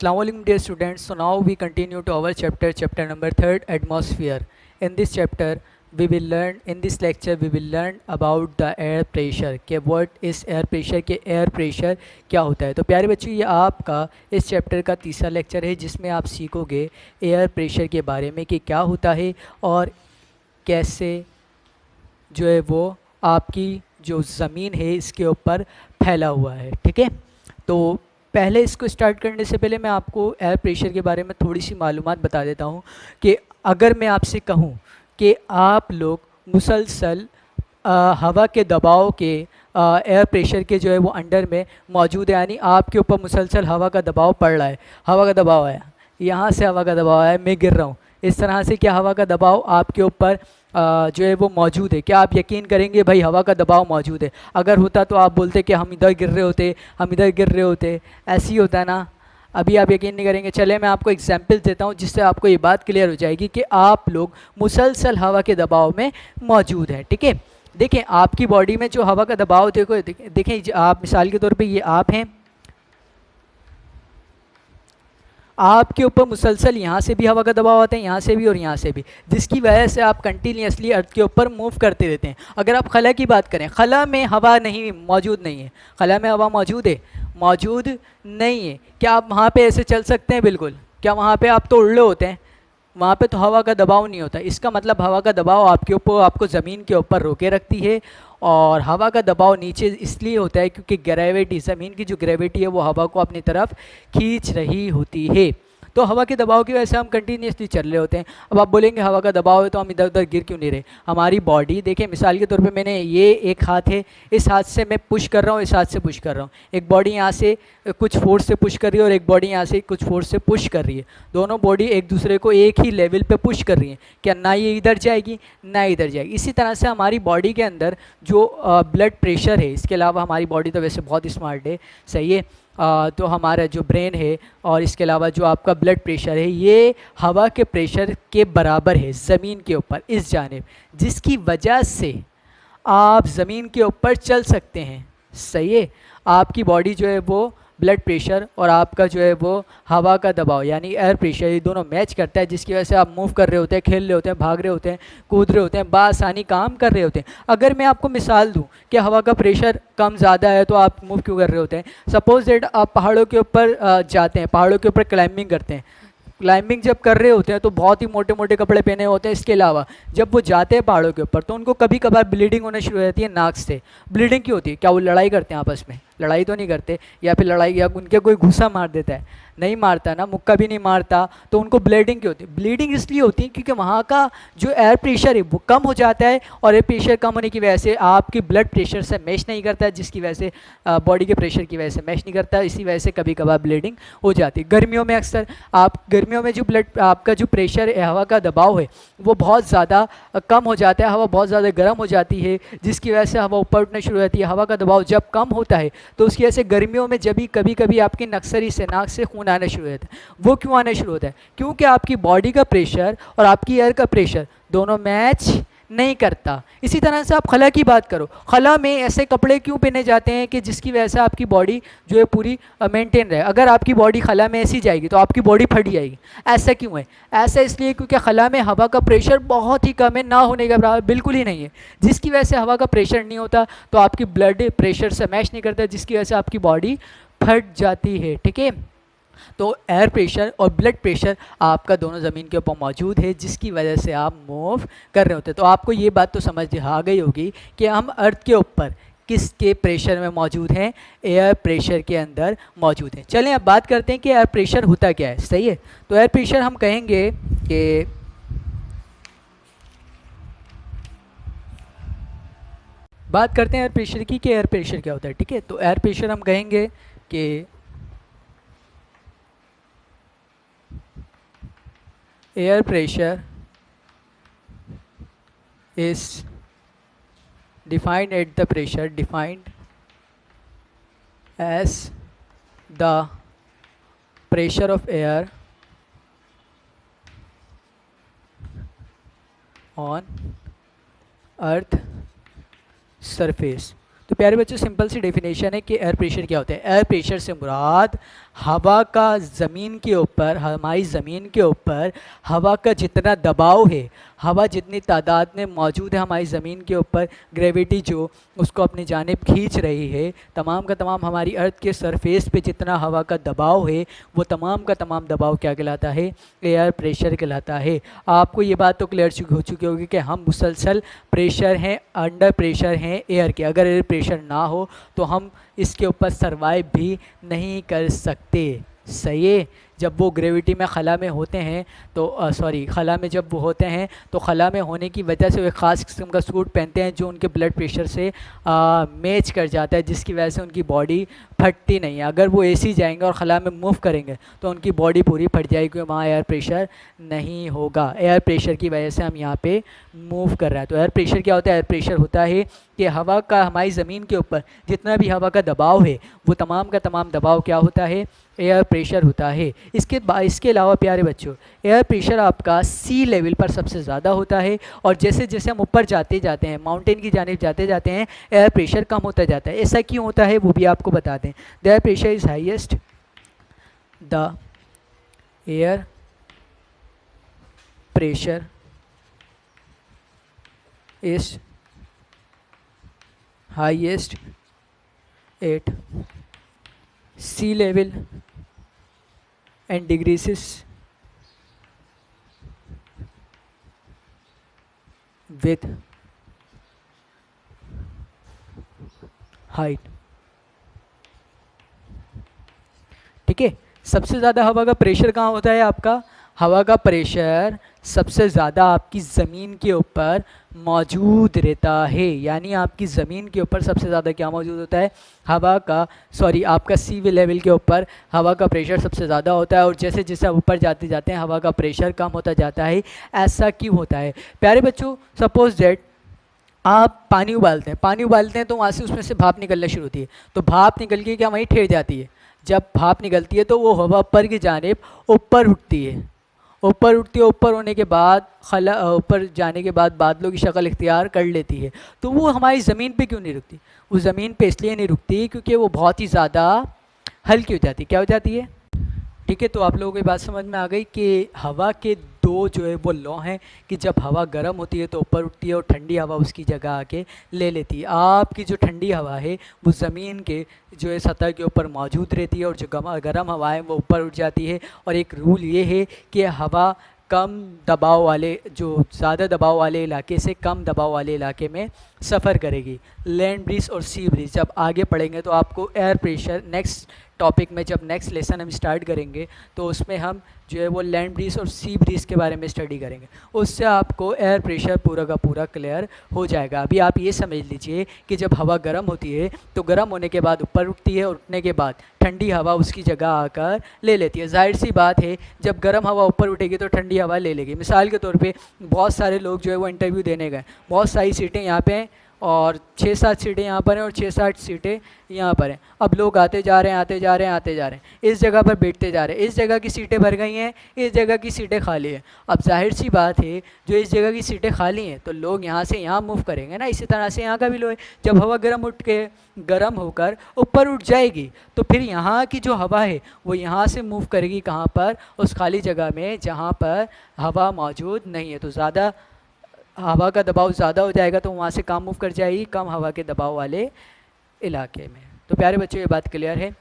Assalamualaikum dear students. So now we continue to our chapter number 3, atmosphere. In this chapter we will learn, in this lecture we will learn about the air pressure. कि what is air pressure, कि air pressure क्या होता है. तो प्यारे बच्चों, ये आपका इस चैप्टर का तीसरा लेक्चर है जिसमें आप सीखोगे एयर प्रेशर के बारे में कि क्या होता है और कैसे जो है वो आपकी जो ज़मीन है इसके ऊपर फैला हुआ है. ठीक है, तो पहले इसको स्टार्ट करने से पहले मैं आपको एयर प्रेशर के बारे में थोड़ी सी मालूमात बता देता हूँ कि अगर मैं आपसे कहूँ कि आप लोग मुसलसल हवा के दबाव के एयर प्रेशर के जो है वो अंडर में मौजूद है, यानी आपके ऊपर मुसलसल हवा का दबाव पड़ रहा है. हवा का दबाव आया, यहाँ से हवा का दबाव आया, मैं गिर रहा हूँ, इस तरह से क्या हवा का दबाव आपके ऊपर जो है वो मौजूद है. क्या आप यकीन करेंगे भाई हवा का दबाव मौजूद है? अगर होता तो आप बोलते कि हम इधर गिर रहे होते, हम इधर गिर रहे होते. ऐसे ही होता है ना. अभी आप यकीन नहीं करेंगे. चले मैं आपको एग्जांपल देता हूँ जिससे आपको ये बात क्लियर हो जाएगी कि आप लोग मुसलसल हवा के दबाव में मौजूद हैं. ठीक है, देखें आपकी बॉडी में जो हवा का दबाव देखो, देखें आप मिसाल के तौर पर ये आप हैं, आपके ऊपर मुसलसल यहाँ से भी हवा का दबाव आता है, यहाँ से भी और यहाँ से भी, जिसकी वजह से आप कंटिन्यूसली अर्थ के ऊपर मूव करते रहते हैं. अगर आप खला की बात करें, खला में हवा नहीं मौजूद नहीं है. खला में हवा मौजूद है? मौजूद नहीं है. क्या आप वहाँ पे ऐसे चल सकते हैं? बिल्कुल. क्या वहाँ पे आप तो उड़े होते हैं? वहाँ पे तो हवा का दबाव नहीं होता. इसका मतलब हवा का दबाव आपके ऊपर, आपको ज़मीन के ऊपर रोके रखती है. और हवा का दबाव नीचे इसलिए होता है क्योंकि ग्रेविटी, ज़मीन की जो ग्रेविटी है वो हवा को अपनी तरफ खींच रही होती है. तो हवा के दबाव की वजह से हम कंटिन्यूसली चल रहे होते हैं. अब आप बोलेंगे हवा का दबाव है तो हम इधर उधर गिर क्यों नहीं रहे? हमारी बॉडी देखें, मिसाल के तौर पे मैंने ये एक हाथ है, इस हाथ से मैं पुश कर रहा हूँ, इस हाथ से पुश कर रहा हूँ. एक बॉडी यहाँ से कुछ फोर्स से पुश कर रही है और एक बॉडी यहाँ से कुछ फोर्स से पुश कर रही है. दोनों बॉडी एक दूसरे को एक ही लेवल पे पुश कर रही हैं. क्या ना ये इधर जाएगी ना इधर जाएगी. इसी तरह से हमारी बॉडी के अंदर जो ब्लड प्रेशर है, इसके अलावा हमारी बॉडी तो वैसे बहुत स्मार्ट है, सही है. तो हमारा जो ब्रेन है और इसके अलावा जो आपका ब्लड प्रेशर है ये हवा के प्रेशर के बराबर है ज़मीन के ऊपर इस जानिब, जिसकी वजह से आप ज़मीन के ऊपर चल सकते हैं. सही है. आपकी बॉडी जो है वो ब्लड प्रेशर और आपका जो है वो हवा का दबाव यानी एयर प्रेशर, ये दोनों मैच करता है, जिसकी वजह से आप मूव कर रहे होते हैं, खेल रहे होते हैं, भाग रहे होते हैं, कूद रहे होते हैं, बासानी काम कर रहे होते हैं. अगर मैं आपको मिसाल दूं कि हवा का प्रेशर कम ज़्यादा है तो आप मूव क्यों कर रहे होते हैं? सपोज दैट आप पहाड़ों के ऊपर जाते हैं, पहाड़ों के ऊपर क्लाइंबिंग करते हैं. क्लाइंबिंग जब कर रहे होते हैं तो बहुत ही मोटे मोटे कपड़े पहने होते हैं. इसके अलावा जब वो जाते हैं पहाड़ों के ऊपर तो उनको कभी कभार ब्लीडिंग होना शुरू हो जाती है नाक से. ब्लीडिंग क्यों होती है? क्या वो लड़ाई करते हैं आपस में? लड़ाई तो नहीं करते. या फिर लड़ाई, या उनके कोई घुसा मार देता है? नहीं मारता ना, मुक्का भी नहीं मारता. तो उनको ब्लीडिंग क्यों होती है? ब्लीडिंग इसलिए होती है क्योंकि वहाँ का जो एयर प्रेशर है वो कम हो जाता है और एयर प्रेशर कम होने की वजह से आपकी ब्लड प्रेशर से मैच नहीं करता है, जिसकी वजह से बॉडी के प्रेशर की वजह से मैच नहीं करता. इसी वजह से कभी कभार ब्लीडिंग हो जाती है. गर्मियों में अक्सर आप, गर्मियों में जो ब्लड आपका जो प्रेशर है, हवा का दबाव है वो बहुत ज़्यादा कम हो जाता है, हवा बहुत ज़्यादा गर्म हो जाती है, जिसकी वजह से हवा ऊपर उठना शुरू हो जाती है. हवा का दबाव जब कम होता है तो उसकी वजह से गर्मियों में जब भी कभी कभी आपकी नक्सरी से, नाक से खून आना शुरू होता है. वो क्यों आना शुरू होता है? क्योंकि आपकी बॉडी का प्रेशर और आपकी एयर का प्रेशर दोनों मैच नहीं करता. इसी तरह से आप खला की बात करो, खला में ऐसे कपड़े क्यों पहने जाते हैं कि जिसकी वजह से आपकी बॉडी जो है पूरी मेंटेन रहे. अगर आपकी बॉडी खला में ऐसी जाएगी तो आपकी बॉडी फट जाएगी. ऐसा क्यों है? ऐसा इसलिए क्योंकि खला में हवा का प्रेशर बहुत ही कम है, ना होने के बराबर बिल्कुल ही नहीं है, जिसकी वजह से हवा का प्रेशर नहीं होता तो आपकी ब्लड प्रेशर से मैच नहीं करता, जिसकी वजह से आपकी बॉडी फट जाती है. ठीक है, तो एयर प्रेशर और ब्लड प्रेशर आपका दोनों ज़मीन के ऊपर मौजूद है, जिसकी वजह से आप मूव कर रहे होते हैं. तो आपको ये बात तो समझ आ गई होगी कि हम अर्थ के ऊपर किसके प्रेशर में मौजूद हैं? एयर प्रेशर के अंदर मौजूद हैं. चलें अब बात करते हैं कि एयर प्रेशर होता क्या है. सही है. तो एयर प्रेशर हम कहेंगे कि बात करते हैं एयर प्रेशर की कि एयर प्रेशर क्या होता है. ठीक है, तो एयर प्रेशर हम कहेंगे कि air pressure is defined as the pressure of air on earth surface. तो प्यारे बच्चों सिंपल सी डेफिनेशन है कि एयर प्रेशर क्या होता है. एयर प्रेशर से मुराद हवा का ज़मीन के ऊपर, हमारी ज़मीन के ऊपर हवा का जितना दबाव है, हवा जितनी तादाद में मौजूद है हमारी ज़मीन के ऊपर, ग्रेविटी जो उसको अपनी जानिब खींच रही है, तमाम का तमाम हमारी अर्थ के सरफेस पे जितना हवा का दबाव है, वो तमाम का तमाम दबाव क्या कहलाता है? एयर प्रेशर कहलाता है। आपको ये बात तो क्लियर हो चुकी होगी कि हम मुसलसल प्रेशर हैं, अंडर प्रेशर हैं एयर के। अगर एयर प्रेशर ना हो तो हम इसके ऊपर सर्वाइव भी नहीं कर सकते। सही है। जब वो ग्रेविटी में खला में होते हैं तो सॉरी खला में जब वो होते हैं तो खला में होने की वजह से वो एक ख़ास किस्म का सूट पहनते हैं जो उनके ब्लड प्रेशर से मैच कर जाता है, जिसकी वजह से उनकी बॉडी फटती नहीं है। अगर वो एसी जाएंगे और खला में मूव करेंगे तो उनकी बॉडी पूरी फट जाएगी, क्योंकि वहाँ एयर प्रेशर नहीं होगा। एयर प्रेशर की वजह से हम यहाँ पे मूव कर रहे हैं। तो एयर प्रेशर क्या होता है? एयर प्रेशर होता है कि हवा का हमारी ज़मीन के ऊपर जितना भी हवा का दबाव है वो तमाम का तमाम दबाव क्या होता है? एयर प्रेशर होता है। इसके अलावा प्यारे बच्चों, एयर प्रेशर आपका सी लेवल पर सबसे ज़्यादा होता है, और जैसे जैसे हम ऊपर जाते जाते हैं, माउंटेन की जानिब जाते जाते हैं, एयर प्रेशर कम होता जाता है। ऐसा क्यों होता है वो भी आपको बता दें। The air pressure is highest, the air pressure is highest at sea level and decreases with height। ठीक है। सबसे ज़्यादा हवा का प्रेशर कहाँ होता है आपका? हवा का प्रेशर सबसे ज़्यादा आपकी ज़मीन के ऊपर मौजूद रहता है। यानी आपकी ज़मीन के ऊपर सबसे ज़्यादा क्या मौजूद होता है? हवा का आपका सी लेवल के ऊपर हवा का प्रेशर सबसे ज़्यादा होता है, और जैसे जैसे आप ऊपर जाते जाते हैं हवा का प्रेशर कम होता जाता है। ऐसा क्यों होता है प्यारे बच्चों? सपोज दैट आप पानी उबालते हैं तो वहाँ से उसमें से भाप निकलना शुरू होती है, तो भाप निकल के क्या वहीं ठहर जाती है। जब भाप निकलती है तो वो हवा ऊपर की जानिब ऊपर उठती है, ऊपर होने के बाद ऊपर जाने के बाद बादलों की शक्ल इख्तियार कर लेती है। तो वो हमारी ज़मीन पे क्यों नहीं रुकती? वो ज़मीन पे इसलिए नहीं रुकती क्योंकि वो बहुत ही ज़्यादा हल्की हो जाती है। क्या हो जाती है? ठीक है। तो आप लोगों को ये बात समझ में आ गई कि हवा के दो जो है वो लॉ हैं कि जब हवा गर्म होती है तो ऊपर उठती है और ठंडी हवा उसकी जगह आके ले लेती है। आपकी जो ठंडी हवा है वो ज़मीन के जो है सतह के ऊपर मौजूद रहती है, और जो गर्म हवा है वो ऊपर उठ जाती है। और एक रूल ये है कि हवा कम दबाव वाले, जो ज़्यादा दबाव वाले इलाके से कम दबाव वाले इलाके में सफ़र करेगी। लैंड ब्रीज और सी ब्रीज जब आगे पढ़ेंगे तो आपको एयर प्रेशर नेक्स्ट टॉपिक में, जब नेक्स्ट लेसन हम स्टार्ट करेंगे तो उसमें हम जो है वो लैंड ब्रीज और सी ब्रीज के बारे में स्टडी करेंगे। उससे आपको एयर प्रेशर पूरा का पूरा क्लियर हो जाएगा। अभी आप ये समझ लीजिए कि जब हवा गर्म होती है तो गर्म होने के बाद ऊपर उठती है, और उठने के बाद ठंडी हवा उसकी जगह आकर ले लेती है। जाहिर सी बात है जब गर्म हवा ऊपर उठेगी तो ठंडी हवा ले लेगी। मिसाल के तौर पे बहुत सारे लोग जो है वो इंटरव्यू देने गए, बहुत सारी सीटें यहाँ पे हैं और 6-7 सीटें यहाँ पर हैं और 6-7 सीटें यहाँ पर हैं। अब लोग आते जा रहे हैं, इस जगह पर बैठते जा रहे हैं, इस जगह की सीटें भर गई हैं, इस जगह की सीटें खाली हैं। अब जाहिर सी बात है जो इस जगह की सीटें खाली हैं तो लोग यहाँ से यहाँ मूव करेंगे ना। इसी तरह से यहाँ का भी लोग, जब हवा गर्म होकर ऊपर उठ जाएगी तो फिर यहाँ की जो हवा है वो यहाँ से मूव करेगी कहाँ पर? उस खाली जगह में जहाँ पर हवा मौजूद नहीं है। तो ज़्यादा हवा का दबाव ज़्यादा हो जाएगा तो वहाँ से कम मूव कर जाएगी कम हवा के दबाव वाले इलाके में। तो प्यारे बच्चों ये बात क्लियर है?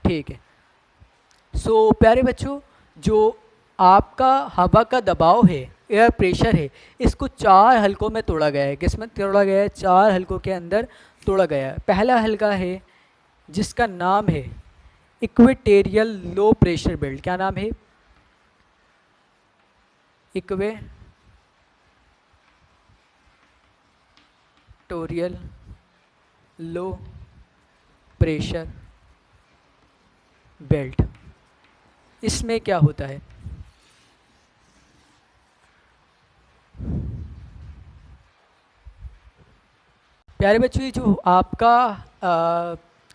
ठीक है। सो प्यारे बच्चों, जो आपका हवा का दबाव है, एयर प्रेशर है, इसको 4 हलकों में तोड़ा गया है। किस में तोड़ा गया है? 4 हलकों के अंदर तोड़ा गया है। पहला हल्का है जिसका नाम है इक्वेटोरियल लो प्रेशर बेल्ट। क्या नाम है? Equatorial low pressure belt. इसमें क्या होता है? प्यारे बच्चों, ये जो आपका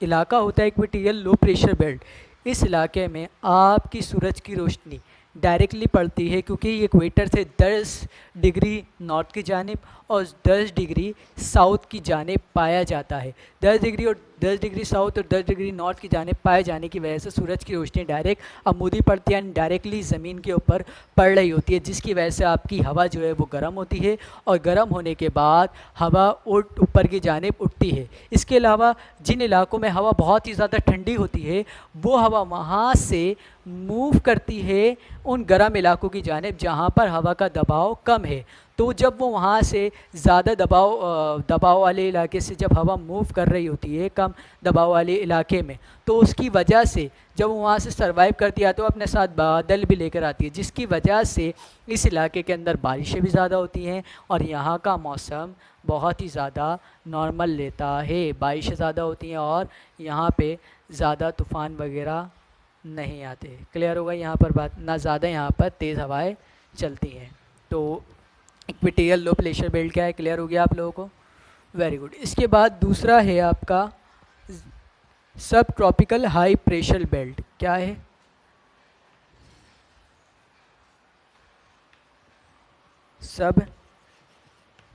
इलाका होता है इक्वेटोरियल लो प्रेशर बेल्ट, इस इलाके में आपकी सूरज की रोशनी डायरेक्टली पड़ती है क्योंकि ये इक्वेटर से 10 डिग्री नॉर्थ की जानिब और 10 डिग्री साउथ की जानिब पाया जाता है। 10 डिग्री और 10 डिग्री साउथ और 10 डिग्री नॉर्थ की जानिब पाए जाने की वजह से सूरज की रोशनी डायरेक्ट अमूदी पड़ती है, डायरेक्टली ज़मीन के ऊपर पड़ रही होती है, जिसकी वजह से आपकी हवा जो है वो गर्म होती है और गर्म होने के बाद हवा ऊपर की जानिब उठती है। इसके अलावा जिन इलाकों में हवा बहुत ही ज़्यादा ठंडी होती है वो हवा वहाँ से मूव करती है उन गर्म इलाकों की जानिब जहाँ पर हवा का दबाव कम है। तो जब वो वहाँ से ज़्यादा दबाव वाले इलाके से जब हवा मूव कर रही होती है कम दबाव वाले इलाके में, तो उसकी वजह से जब वो वहाँ से सर्वाइव करती है तो अपने साथ बादल भी लेकर आती है, जिसकी वजह से इस इलाके के अंदर बारिशें भी ज़्यादा होती हैं और यहाँ का मौसम बहुत ही ज़्यादा नॉर्मल लेता है। बारिशें ज़्यादा होती हैं और यहाँ पे ज़्यादा तूफ़ान वगैरह नहीं आते। क्लियर होगा यहाँ पर बात, ना ज़्यादा यहाँ पर तेज़ हवाएं चलती हैं। तो इक्वेटोरियल लो प्रेशर बेल्ट क्या है, क्लियर हो गया आप लोगों को? Very good. इसके बाद दूसरा है आपका सब ट्रॉपिकल हाई प्रेशर बेल्ट। क्या है? सब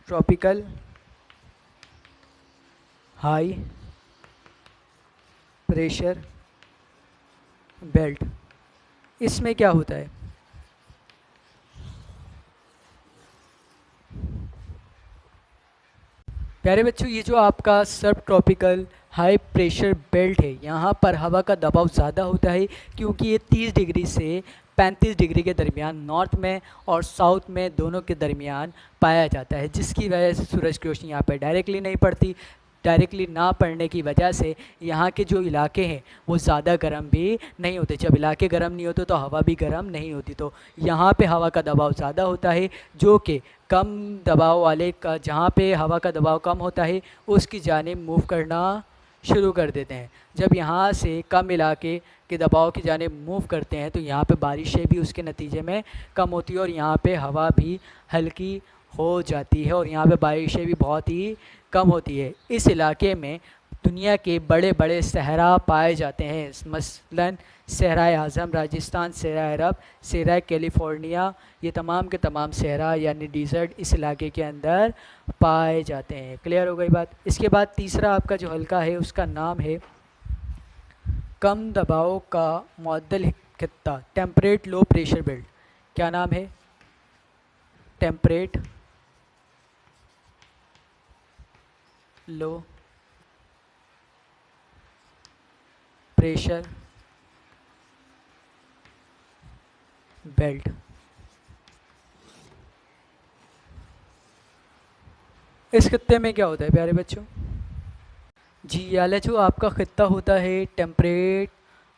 ट्रॉपिकल हाई प्रेशर बेल्ट, इसमें क्या होता है? प्यारे बच्चों, ये जो आपका सब ट्रॉपिकल हाई प्रेशर बेल्ट है, यहाँ पर हवा का दबाव ज़्यादा होता है क्योंकि ये 30 डिग्री से 35 डिग्री के दरमियान नॉर्थ में और साउथ में दोनों के दरमियान पाया जाता है, जिसकी वजह से सूरज की रोशनी यहाँ पर डायरेक्टली नहीं पड़ती। डायरेक्टली ना पड़ने की वजह से यहाँ के जो इलाके हैं वो ज़्यादा गर्म भी नहीं होते। जब इलाके गर्म नहीं होते तो हवा भी गर्म नहीं होती। तो यहाँ पे हवा का दबाव ज़्यादा होता है, जो कि कम दबाव वाले का, जहाँ पे हवा का दबाव कम होता है उसकी जानिब मूव करना शुरू कर देते हैं। जब यहाँ से कम इलाके के दबाव की जानिब मूव करते हैं तो यहाँ पे बारिशें भी उसके नतीजे में कम होती है और यहाँ पे हवा भी हल्की हो जाती है और यहाँ पे बारिशें भी बहुत ही कम होती है। इस इलाके में दुनिया के बड़े बड़े सहरा पाए जाते हैं, मसलन सहराए आज़म राजस्थान, सहराए अरब, सहराए कैलिफोर्निया, ये तमाम के तमाम सहरा यानी डिज़र्ट इस इलाके के अंदर पाए जाते हैं। क्लियर हो गई बात? इसके बाद तीसरा आपका जो हल्का है उसका नाम है कम दबाव का मुअद्दल खित्ता, टेम्परेट लो प्रेशर बेल्ट। क्या नाम है? Temperate low pressure belt. इस खित्ते में क्या होता है प्यारे बच्चों? जी, याले जो आपका खित्ता होता है टेम्परेट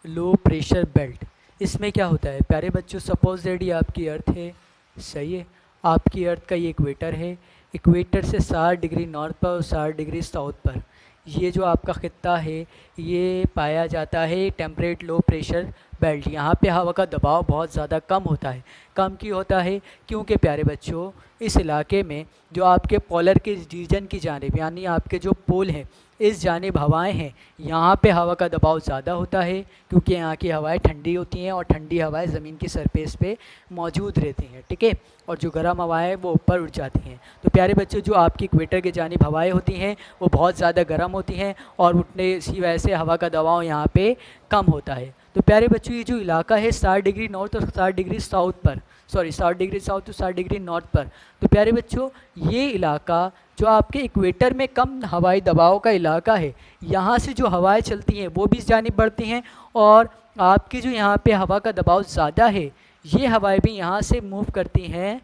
लो प्रेशर बेल्ट, इसमें क्या होता है प्यारे बच्चों? सपोज दैट ये आपकी अर्थ है, सही है, आपकी अर्थ का ये इक्वेटर है, इक्वेटर से 60 डिग्री नॉर्थ पर और 60 डिग्री साउथ पर ये जो आपका खित्ता है ये पाया जाता है टेम्परेट लो प्रेशर बेल्ट। यहाँ पे हवा का दबाव बहुत ज़्यादा कम होता है। कम क्यों होता है? क्योंकि प्यारे बच्चों इस इलाके में जो आपके पोलर के रीजन की जानिब यानी आपके जो पोल हैं इस जानिब हवाएं हैं, यहाँ पे हवा का दबाव ज़्यादा होता है क्योंकि यहाँ की हवाएं ठंडी होती हैं और ठंडी हवाएं ज़मीन की सरफेस पे मौजूद रहती हैं, ठीक है, और जो गर्म हवाएं वो ऊपर उठ जाती हैं। तो प्यारे बच्चों जो आपकी इक्वेटर के जानिब हवाएं होती हैं वो बहुत ज़्यादा गर्म होती हैं और उठने इसी वजह से हवा का दबाव यहाँ पे कम होता है। तो प्यारे बच्चों ये जो इलाका है 60 डिग्री नॉर्थ और 60 डिग्री साउथ पर, 60 डिग्री साउथ और 60 डिग्री नॉर्थ पर, तो प्यारे बच्चों ये इलाका जो आपके इक्वेटर में कम हवाई दबाव का इलाका है, यहाँ से जो हवाएं चलती हैं वो भी इस जानिब बढ़ती हैं और आपकी जो यहाँ पे हवा का दबाव ज़्यादा है ये हवाएं भी यहाँ से मूव करती हैं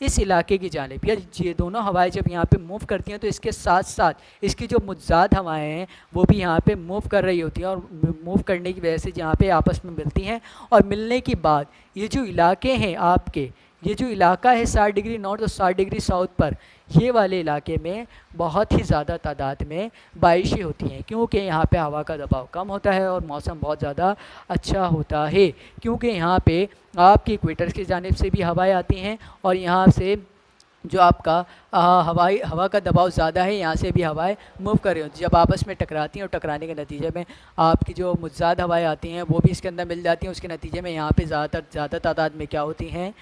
इस इलाके की जानिब। या ये दोनों हवाएं जब यहाँ पे मूव करती हैं तो इसके साथ साथ इसकी जो मुतज़ाद हवाएं हैं वो भी यहाँ पे मूव कर रही होती हैं और मूव करने की वजह से यहाँ पे आपस में मिलती हैं और मिलने के बाद ये जो इलाके हैं आपके, ये जो इलाका है 60 डिग्री नॉर्थ और 60 डिग्री साउथ पर, ये वाले इलाके में बहुत ही ज़्यादा तादाद में बारिशें होती हैं क्योंकि यहाँ पे हवा का दबाव कम होता है और मौसम बहुत ज़्यादा अच्छा होता है क्योंकि यहाँ पे आपकी इक्वेटर की जानिब से भी हवाएं आती हैं और यहाँ से जो आपका हवा का दबाव ज़्यादा है, यहाँ से भी हवाएं मूव कर रही होती हैं। जब आपस में टकराती हैं और टकराने के नतीजे में आपकी जो मुतज़ाद हवाएं आती हैं वो भी इसके अंदर मिल जाती हैं। उसके नतीजे में यहाँ पे ज़्यादा तादाद में क्या होती हैं,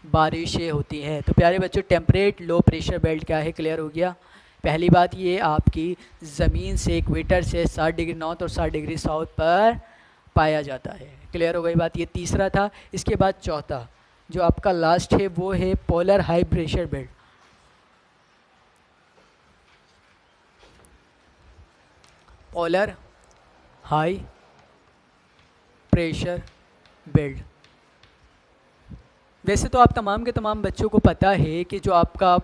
बारिशें होती हैं। तो प्यारे बच्चों, टेम्परेट लो प्रेशर बेल्ट क्या है, क्लियर हो गया। पहली बात ये आपकी ज़मीन से इक्वेटर से 60 डिग्री नॉर्थ और 60 डिग्री साउथ पर पाया जाता है। क्लियर हो गई बात। ये तीसरा था। इसके बाद चौथा जो आपका लास्ट है वो है polar high pressure belt. Polar high pressure belt. वैसे तो आप तमाम के तमाम बच्चों को पता है कि जो आपका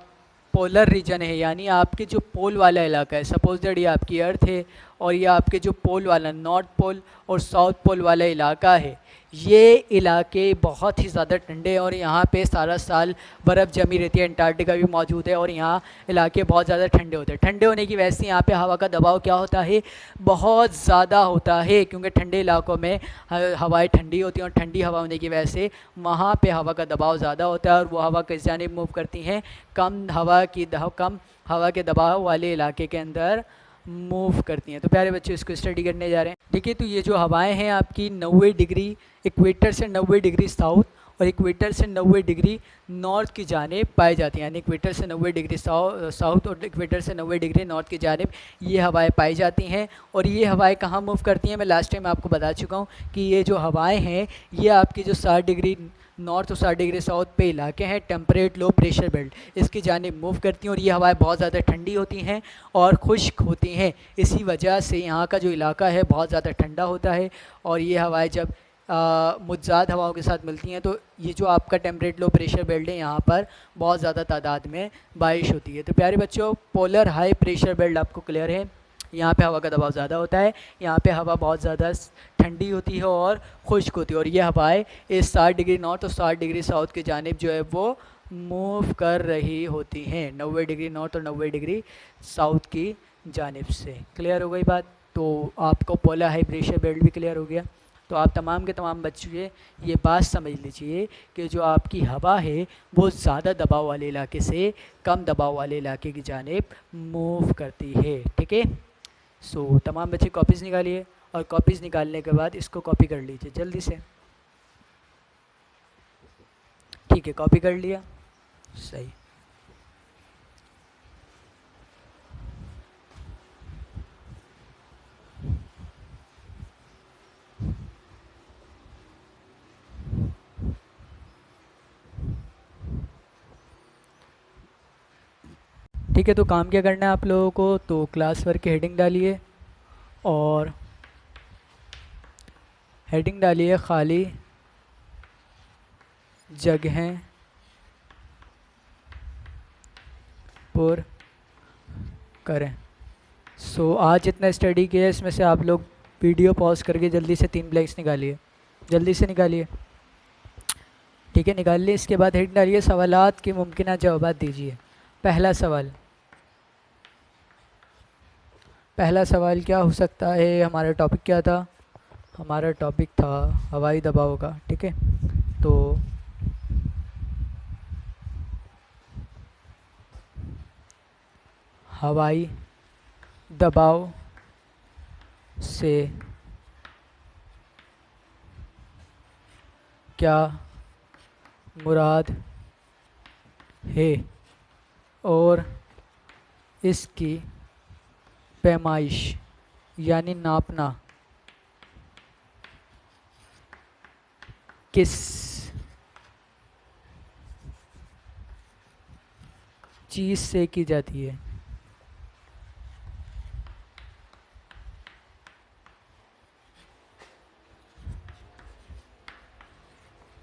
पोलर रीजन है, यानी आपके जो पोल वाला इलाका है, सपोज दैट ये आपकी अर्थ है और ये आपके जो पोल वाला नॉर्थ पोल और साउथ पोल वाला इलाका है, ये इलाके बहुत ही ज़्यादा ठंडे हैं और यहाँ पे सारा साल बर्फ़ जमी रहती है। अंटार्कटिका भी मौजूद है और यहाँ इलाके बहुत ज़्यादा ठंडे होते हैं। ठंडे होने की वजह से यहाँ पे हवा का दबाव क्या होता है, बहुत ज़्यादा होता है, क्योंकि ठंडे इलाकों में हवाएं ठंडी होती हैं और ठंडी हवा होने की वजह से वहाँ पे हवा का दबाव ज़्यादा होता है और वो हवा किस जानिब मूव करती हैं, कम हवा के दबाव वाले इलाके के अंदर मूव करती हैं। तो प्यारे बच्चे, इसको स्टडी करने जा रहे हैं। देखिए, तो ये जो हवाएं हैं आपकी 90 डिग्री इक्वेटर से 90 डिग्री साउथ और इक्वेटर से 90 डिग्री नॉर्थ की जानिब पाई जाती हैं। यानी इक्वेटर से 90 डिग्री साउथ और इक्वेटर से 90 डिग्री नॉर्थ की जानिब ये हवाएं पाई जाती हैं। और ये हवाएं कहाँ मूव करती हैं, मैं लास्ट टाइम आपको बता चुका हूँ कि ये जो हवाएं हैं ये आपकी जो 60 डिग्री नॉर्थ और 60 डिग्री साउथ पे इलाके हैं, टेम्परेट लो प्रेशर बेल्ट, इसकी जानिब मूव करती हैं और ये हवाएं बहुत ज़्यादा ठंडी होती हैं और खुश्क होती हैं। इसी वजह से यहाँ का जो इलाका है बहुत ज़्यादा ठंडा होता है और ये हवाएं जब मुतज़ाद हवाओं के साथ मिलती हैं तो ये जो आपका टेम्परेट लो प्रेशर बेल्ट है यहाँ पर बहुत ज़्यादा तादाद में बारिश होती है। तो प्यारे बच्चों, पोलर हाई प्रेशर बेल्ट आपको क्लियर है। यहाँ पे हवा का दबाव ज़्यादा होता है, यहाँ पे हवा बहुत ज़्यादा ठंडी होती है और खुश्क होती है और ये हवाएं इस 60 डिग्री नॉर्थ और 60 डिग्री साउथ की जानिब जो है वो मूव कर रही होती हैं, 90 डिग्री नॉर्थ और 90 डिग्री साउथ की जानिब से। क्लियर हो गई बात। तो आपको पोलर हाई प्रेशर बेल्ट भी क्लियर हो गया। तो आप तमाम के तमाम बच्चे ये बात समझ लीजिए कि जो आपकी हवा है वो ज़्यादा दबाव वाले इलाके से कम दबाव वाले इलाके की जानिब मूव करती है। ठीक है। सो तमाम बच्चे कॉपीज़ निकालिए और कॉपीज़ निकालने के बाद इसको कॉपी कर लीजिए जल्दी से। ठीक है, कॉपी कर लिया, सही। ठीक है, तो काम क्या करना है आप लोगों को, तो क्लास वर्क की हेडिंग डालिए और हेडिंग डालिए खाली जगहें पुर करें। सो आज जितना स्टडी किया है इसमें से आप लोग वीडियो पॉज करके जल्दी से 3 ब्लैंक्स निकालिए, जल्दी से निकालिए। ठीक है, निकाल लिए। इसके बाद हेडिंग डालिए सवालात के मुमकिन जवाब दीजिए। पहला सवाल क्या हो सकता है, हमारा टॉपिक क्या था, हमारा टॉपिक था हवाई दबाव का। ठीक है, तो हवाई दबाव से क्या मुराद है और इसकी पैमाइश यानी नापना किस चीज़ से की जाती है।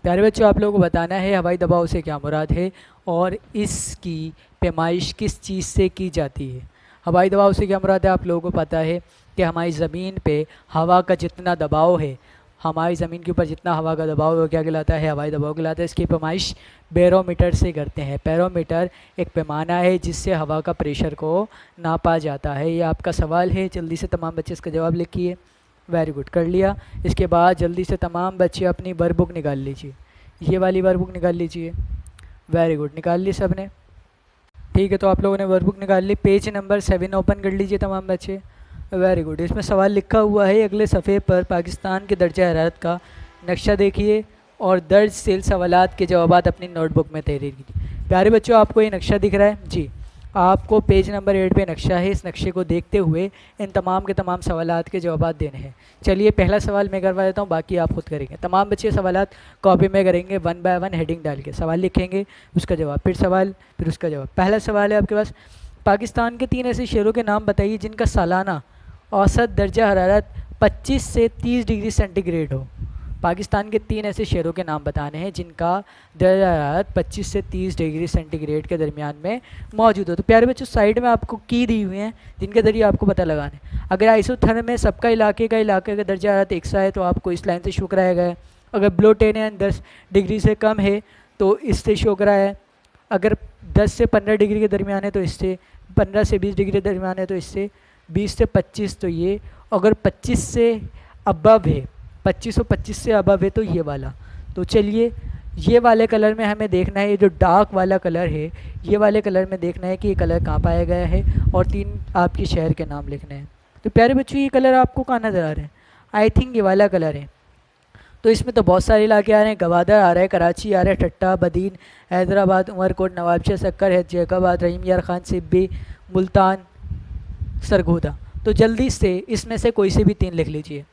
प्यारे बच्चों, आप लोगों को बताना है हवाई दबाव से क्या मुराद है और इसकी पैमाइश किस चीज़ से की जाती है। हवाई दबाव से क्या मुराद है, आप लोगों को पता है कि हमारी ज़मीन पे हवा का जितना दबाव है, हमारी ज़मीन के ऊपर जितना हवा का दबाव है वो क्या कहलाता है, हवाई दबाव कहलाता है। इसकी पैमाइश बैरोमीटर से करते हैं। बैरोमीटर एक पैमाना है जिससे हवा का प्रेशर को नापा जाता है। ये आपका सवाल है, जल्दी से तमाम बच्चे इसका जवाब लिखिए। वेरी गुड, कर लिया। इसके बाद जल्दी से तमाम बच्चे अपनी वर्कबुक निकाल लीजिए, ये वाली वर्कबुक निकाल लीजिए। वेरी गुड, निकाल ली सब ने। ठीक है, तो आप लोगों ने वर्कबुक निकाल ली, पेज नंबर 7 ओपन कर लीजिए तमाम बच्चे। Very good. इसमें सवाल लिखा हुआ है अगले सफ़े पर पाकिस्तान के दर्जा हरारत का नक्शा देखिए और दर्ज सेल सवालात के जवाबात अपनी नोटबुक में तहरीर कीजिए। प्यारे बच्चों, आपको ये नक्शा दिख रहा है जी, आपको पेज नंबर 8 पे नक्शा है। इस नक्शे को देखते हुए इन तमाम के तमाम सवालात के जवाबात देने हैं। चलिए पहला सवाल मैं करवा देता हूँ, बाकी आप खुद करेंगे। तमाम बच्चे सवालात कॉपी में करेंगे, 1 बाय 1 हेडिंग डाल के सवाल लिखेंगे, उसका जवाब, फिर सवाल, फिर उसका जवाब। पहला सवाल है आपके पास, पाकिस्तान के 3 ऐसे शहरों के नाम बताइए जिनका सालाना औसत दर्जा हरारत 25 से 30 डिग्री सेंटीग्रेड हो। पाकिस्तान के 3 ऐसे शहरों के नाम बताने हैं जिनका दर्जा हरारत 25 से 30 डिग्री सेंटीग्रेड के दरमियान में मौजूद हो। तो प्यारे बच्चों, साइड में आपको की दी हुई हैं जिनके ज़रिए आपको पता लगाना है। अगर आइसोथर्म में सबका इलाके का दर्जा हरारत एक सा है तो आपको इस लाइन से शो कराया गया है। अगर बिलो 10 या 10 डिग्री से कम है तो इससे शो कराया है। अगर 10 से 15 डिग्री के दरमियान है तो इससे, 15 से 20 डिग्री के दरमियान है तो इससे, 20 से 25 तो ये, अगर 25 से अबव है, 25 और 25 से अबव है तो ये वाला। तो चलिए ये वाले कलर में हमें देखना है, ये जो डार्क वाला कलर है, ये वाले कलर में देखना है कि ये कलर कहाँ पाया गया है और 3 आपके शहर के नाम लिखने हैं। तो प्यारे बच्चों, ये कलर आपको कहाँ नज़र आ रहे हैं? आई थिंक ये वाला कलर है। तो इसमें तो बहुत सारे इलाके आ रहे हैं, गवादर आ रहा है, कराची आ रहा है, ठट्टा, बदीन, हैदराबाद, उमरकोट, नवाबशाह, सक्कर है, जैकाबाद, रहीम यार खान, सिब्बी, मुल्तान, सरगोदा। तो जल्दी से इसमें से कोई से भी 3 लिख लीजिए।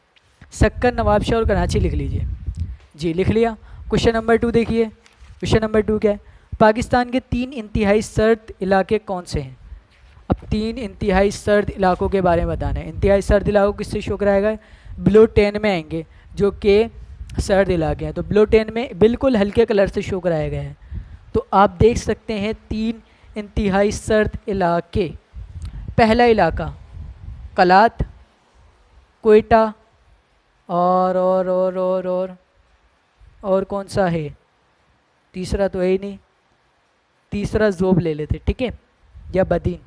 सक्कर, नवाबशाह और कराची लिख लीजिए जी। लिख लिया। क्वेश्चन नंबर 2 देखिए। क्वेश्चन नंबर 2 क्या है? पाकिस्तान के 3 इंतहाई सर्द इलाके कौन से हैं? अब 3 इंतहाई सर्द इलाकों के बारे में बताना है। इंतहाई सर्द इलाकों किससे शो कराएगा? बिलो 10 में आएंगे, जो कि सर्द इलाके हैं। तो बिलो 10 में बिल्कुल हल्के कलर से शो कराया गया है। तो आप देख सकते हैं 3 इंतहाई सर्द इलाके। पहला इलाका कलात, कोयटा और कौन सा है? तीसरा तो है ही नहीं, तीसरा जोब ले लेते, ठीक है, या बदीन।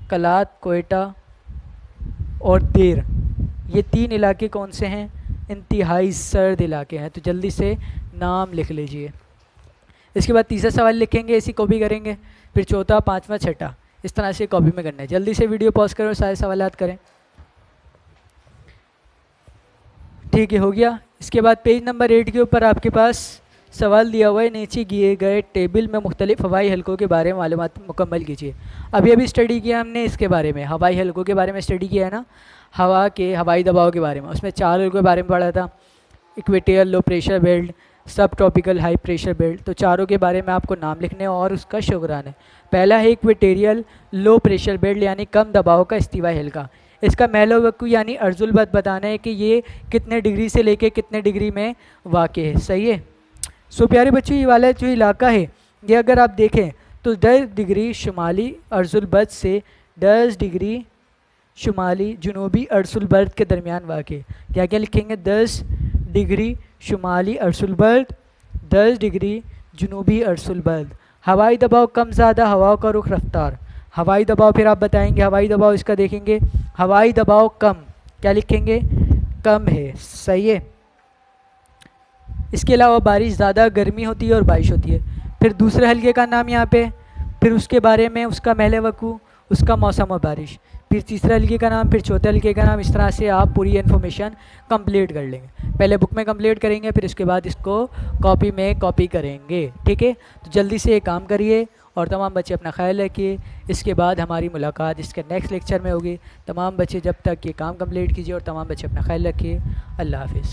कलात, कोयटा और देर, ये 3 इलाके कौन से हैं? इंतहाई सर्द इलाके हैं। तो जल्दी से नाम लिख लीजिए। इसके बाद तीसरा सवाल लिखेंगे, इसी कॉपी करेंगे, फिर चौथा, पाँचवा, छठा, इस तरह से कॉपी में करना है। जल्दी से वीडियो पॉज करें और सारे सवालात करें। ठीक है, हो गया। इसके बाद पेज नंबर 8 के ऊपर आपके पास सवाल दिया हुआ है, नीचे दिए गए टेबल में मुख्तलिफ हवाई हल्कों के बारे में मालूमात मुकम्मल कीजिए। अभी स्टडी किया हमने इसके बारे में, हवाई हल्कों के बारे में स्टडी किया है ना, हवा के हवाई दबाव के बारे में। उसमें 4 हल्कों के बारे में पढ़ा था, इक्वेटियल लो प्रेशर बेल्ट, सब ट्रॉपिकल हाई प्रेशर बेल्ट। तो चारों के बारे में आपको नाम लिखने और उसका शो कराना है। पहला है इक्वेटेरियल लो प्रेशर बेल्ट, यानी कम दबाव का इस्तिवाई हल्का। इसका महलो वक़्तु यानी अर्जुल बद बताना है कि ये कितने डिग्री से लेके कितने डिग्री में वाक़ है। सही है। सो प्यारे बच्चों, ये वाला जो इलाका है, ये अगर आप देखें तो 10 डिग्री शुमाली अर्जुल बद से 10 डिग्री शुमाली जनूबी अर्जुल बद के दरमियान वाक़ है। क्या क्या लिखेंगे? 10 डिग्री शुमाली अर्जुल बद, 10 डिग्री जनूबी अर्जुल बद। हवाई दबाव कम ज़्यादा, हवाओं का रुख, रफ्तार। हवाई दबाव फिर आप बताएंगे, हवाई दबाव इसका देखेंगे, हवाई दबाव कम, क्या लिखेंगे? कम है। सही है। इसके अलावा बारिश ज़्यादा, गर्मी होती है और बारिश होती है। फिर दूसरे हल्के का नाम यहाँ पे, फिर उसके बारे में, उसका महल वक़्तु, उसका मौसम और बारिश, फिर तीसरे हल्के का नाम, फिर चौथे हल्के का नाम। इस तरह से आप पूरी इन्फॉर्मेशन कंप्लीट कर लेंगे। पहले बुक में कंप्लीट करेंगे, फिर उसके बाद इसको कॉपी में कॉपी करेंगे। ठीक है, तो जल्दी से ये काम करिए और तमाम बच्चे अपना ख्याल रखिए। इसके बाद हमारी मुलाकात इसके नेक्स्ट लेक्चर में होगी। तमाम बच्चे जब तक ये काम कंप्लीट कीजिए और तमाम बच्चे अपना ख्याल रखिए। अल्लाह हाफ़िज़।